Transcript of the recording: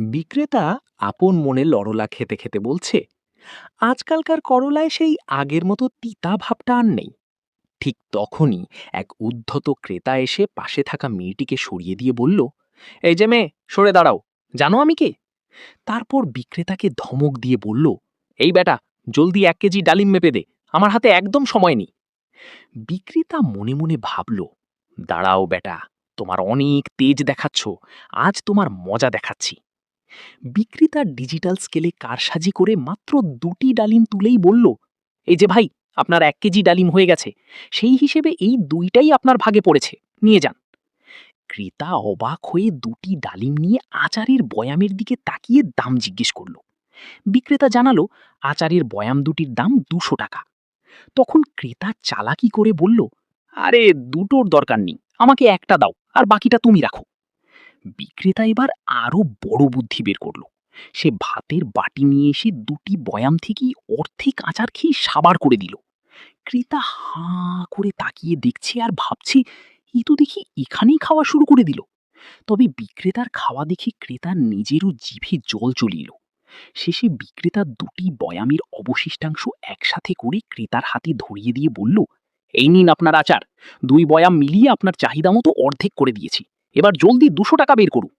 বিক্রেতা আপন মনে লরলা খেতে খেতে বলছে, আজকালকার করলায় সেই আগের মতো তিতা ভাবটা আর নেই। ঠিক তখনই এক উদ্ধত ক্রেতা এসে পাশে থাকা মেয়েটিকে সরিয়ে দিয়ে বলল, এই যে মেয়ে, সরে দাঁড়াও, জানো আমি কে? তারপর বিক্রেতাকে ধমক দিয়ে বলল, এই বেটা, জলদি 1 কেজি ডালিম মেপে দে, আমার হাতে একদম সময় নেই। বিক্রেতা মনে মনে ভাবল, দাঁড়াও বেটা, তোমার অনেক তেজ দেখাচ্ছ, আজ তোমার মজা দেখাচ্ছি। বিক্রেতা ডিজিটাল স্কেলে কারসাজি করে মাত্র 2টি ডালিম তুলেই বলল, এই যে ভাই, আপনার 1 কেজি ডালিম হয়ে গেছে, সেই হিসেবে এই 2টাই আপনার ভাগে পড়েছে, নিয়ে যান। ক্রেতা অবাক হয়ে 2টি ডালিম নিয়ে আচারের বয়ামের দিকে তাকিয়ে দাম জিজ্ঞেস করল। বিক্রেতা জানালো, আচারের বয়াম দুটির দাম 200 টাকা। তখন ক্রেতা চালাকি করে বলল, আরে, দুটোর দরকার নেই, আমাকে একটা দাও আর বাকিটা তুমি রাখো। বিক্রেতা এবার আরো বড় বুদ্ধি বের করলো। সে ভাতের বাটি নিয়ে এসে 2টি বয়াম থেকেই অর্ধেক আচার খেয়ে সাবার করে দিল। ক্রেতা হাঁ করে তাকিয়ে দেখছে আর ভাবছে, এই তো দেখি এখানেই খাওয়া শুরু করে দিল। তবে বিক্রেতার খাওয়া দেখে ক্রেতার নিজেরও জিভে জল চলে এলো। শেষে বিক্রেতা 2টি বয়ামের অবশিষ্টাংশ একসাথে করে ক্রেতার হাতে ধরিয়ে দিয়ে বলল, এই নিন আপনার আচার, 2 বয়াম মিলিয়ে আপনার চাহিদা মতো অর্ধেক করে দিয়েছি, এবার জলদি 200 টাকা বের করুন।